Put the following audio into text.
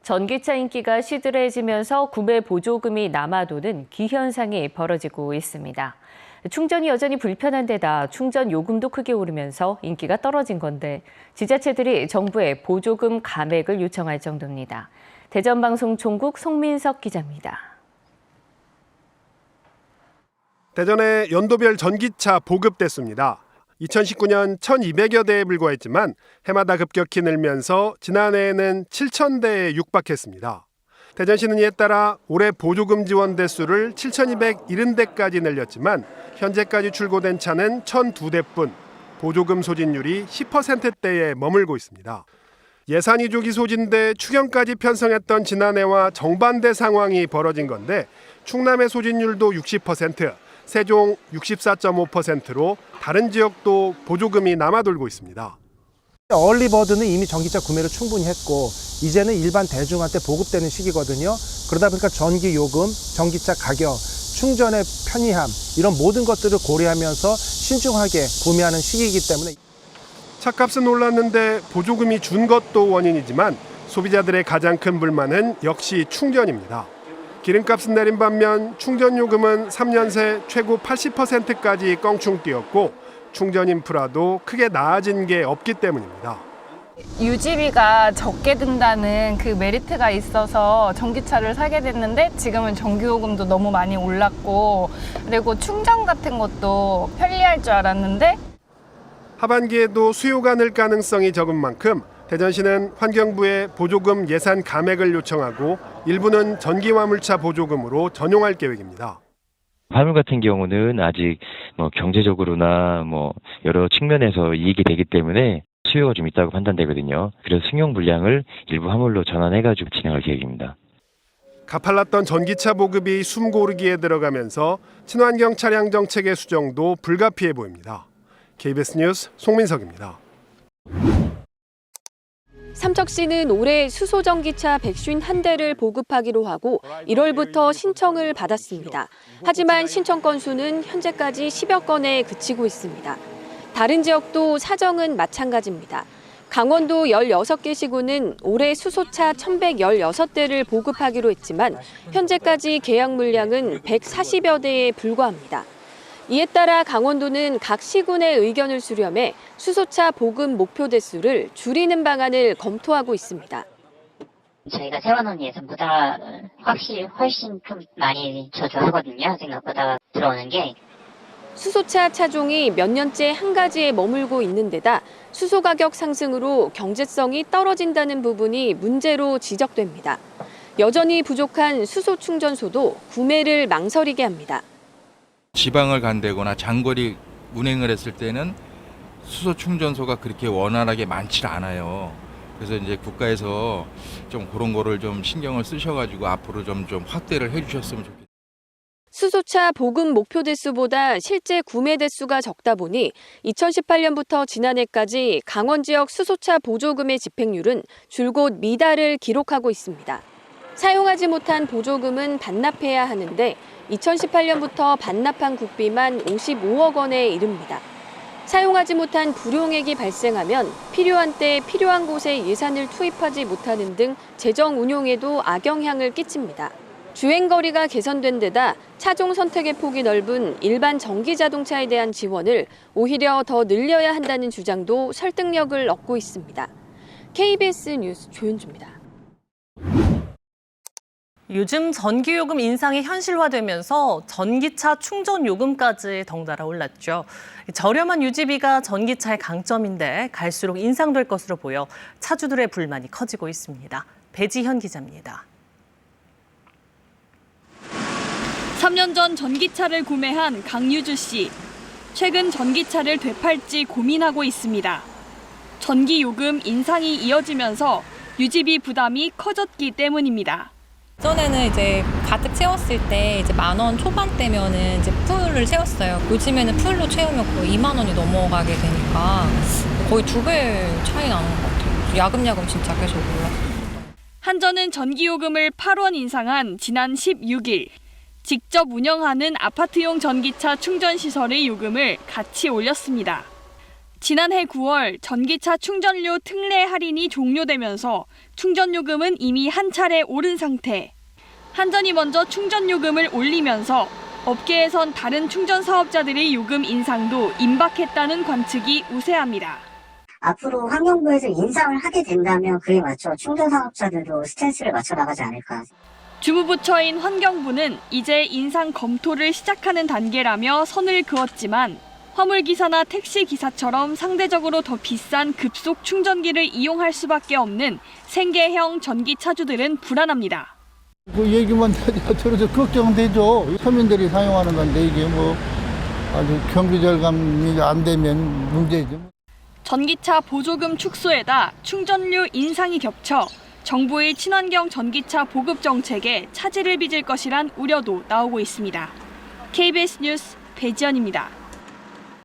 전기차 인기가 시들해지면서 구매 보조금이 남아도는 기현상이 벌어지고 있습니다. 충전이 여전히 불편한 데다 충전 요금도 크게 오르면서 인기가 떨어진 건데 지자체들이 정부에 보조금 감액을 요청할 정도입니다. 대전방송총국 송민석 기자입니다. 대전의 연도별 전기차 보급 대수입니다. 2019년 1,200여 대에 불과했지만 해마다 급격히 늘면서 지난해에는 7,000대에 육박했습니다. 대전시는 이에 따라 올해 보조금 지원 대수를 7,270대까지 늘렸지만 현재까지 출고된 차는 1,002대뿐, 보조금 소진율이 10%대에 머물고 있습니다. 예산이 조기 소진돼 추경까지 편성했던 지난해와 정반대 상황이 벌어진 건데 충남의 소진율도 60%, 세종 64.5%로 다른 지역도 보조금이 남아돌고 있습니다. 얼리버드는 이미 전기차 구매를 충분히 했고 이제는 일반 대중한테 보급되는 시기거든요. 그러다 보니까 전기 요금, 전기차 가격, 충전의 편의함 이런 모든 것들을 고려하면서 신중하게 구매하는 시기이기 때문에 차값은 올랐는데 보조금이 준 것도 원인이지만 소비자들의 가장 큰 불만은 역시 충전입니다. 기름값은 내린 반면 충전요금은 3년 새 최고 80%까지 껑충 뛰었고 충전 인프라도 크게 나아진 게 없기 때문입니다. 유지비가 적게 든다는 그 메리트가 있어서 전기차를 사게 됐는데 지금은 전기요금도 너무 많이 올랐고 그리고 충전 같은 것도 편리할 줄 알았는데 하반기에도 수요가 늘 가능성이 적은 만큼 대전시는 환경부에 보조금 예산 감액을 요청하고 일부는 전기화물차 보조금으로 전용할 계획입니다. 화물 같은 경우는 아직 경제적으로나 여러 측면에서 이익이 되기 때문에 수요가 좀 있다고 판단되거든요. 그래서 승용 물량을 일부 화물로 전환해가지고 진행할 계획입니다. 가팔랐던 전기차 보급이 숨고르기에 들어가면서 친환경 차량 정책의 수정도 불가피해 보입니다. KBS 뉴스 송민석입니다. 삼척시는 올해 수소전기차 151대를 보급하기로 하고 1월부터 신청을 받았습니다. 하지만 신청 건수는 현재까지 10여 건에 그치고 있습니다. 다른 지역도 사정은 마찬가지입니다. 강원도 16개 시군은 올해 수소차 1,116대를 보급하기로 했지만 현재까지 계약 물량은 140여 대에 불과합니다. 이에 따라 강원도는 각 시군의 의견을 수렴해 수소차 보급 목표 대수를 줄이는 방안을 검토하고 있습니다. 저희가 세워놓은 예산보다 훨씬 좀 많이 저조하거든요. 생각보다 들어오는 게. 수소차 차종이 몇 년째 한 가지에 머물고 있는 데다 수소 가격 상승으로 경제성이 떨어진다는 부분이 문제로 지적됩니다. 여전히 부족한 수소 충전소도 구매를 망설이게 합니다. 지방을 간다거나 장거리 운행을 했을 때는 수소 충전소가 그렇게 원활하게 많지 않아요. 그래서 이제 국가에서 좀 그런 거를 좀 신경을 쓰셔가지고 앞으로 좀 확대를 해주셨으면 좋겠습니다. 수소차 보급 목표 대수보다 실제 구매 대수가 적다 보니 2018년부터 지난해까지 강원 지역 수소차 보조금의 집행률은 줄곧 미달을 기록하고 있습니다. 사용하지 못한 보조금은 반납해야 하는데 2018년부터 반납한 국비만 55억 원에 이릅니다. 사용하지 못한 불용액이 발생하면 필요한 때 필요한 곳에 예산을 투입하지 못하는 등 재정 운용에도 악영향을 끼칩니다. 주행거리가 개선된 데다 차종 선택의 폭이 넓은 일반 전기 자동차에 대한 지원을 오히려 더 늘려야 한다는 주장도 설득력을 얻고 있습니다. KBS 뉴스 조윤주입니다. 요즘 전기요금 인상이 현실화되면서 전기차 충전 요금까지 덩달아 올랐죠. 저렴한 유지비가 전기차의 강점인데 갈수록 인상될 것으로 보여 차주들의 불만이 커지고 있습니다. 배지현 기자입니다. 3년 전 전기차를 구매한 강유주 씨. 최근 전기차를 되팔지 고민하고 있습니다. 전기요금 인상이 이어지면서 유지비 부담이 커졌기 때문입니다. 전에는 이제 가득 채웠을 때 이제 10,000원 초반대면은 이제 풀을 채웠어요. 요즘에는 풀로 채우면 거의 20,000원이 넘어가게 되니까 거의 2배 차이 나는 것 같아요. 야금야금 진짜 계속 올랐어요. 한전은 전기요금을 8원 인상한 지난 16일 직접 운영하는 아파트용 전기차 충전시설의 요금을 같이 올렸습니다. 지난해 9월 전기차 충전료 특례 할인이 종료되면서 충전요금은 이미 한 차례 오른 상태. 한전이 먼저 충전요금을 올리면서 업계에선 다른 충전 사업자들의 요금 인상도 임박했다는 관측이 우세합니다. 앞으로 환경부에서 인상을 하게 된다면 그에 맞춰 충전 사업자들도 스탠스를 맞춰 나가지 않을까. 주무부처인 환경부는 이제 인상 검토를 시작하는 단계라며 선을 그었지만 화물기사나 택시기사처럼 상대적으로 더 비싼 급속 충전기를 이용할 수밖에 없는 생계형 전기차주들은 불안합니다. 그 얘기만 들어서 걱정되죠. 서민들이 사용하는 건데 이게 뭐 아주 경비 절감이 안 되면 문제죠. 전기차 보조금 축소에다 충전료 인상이 겹쳐 정부의 친환경 전기차 보급 정책에 차질을 빚을 것이란 우려도 나오고 있습니다. KBS 뉴스 배지연입니다.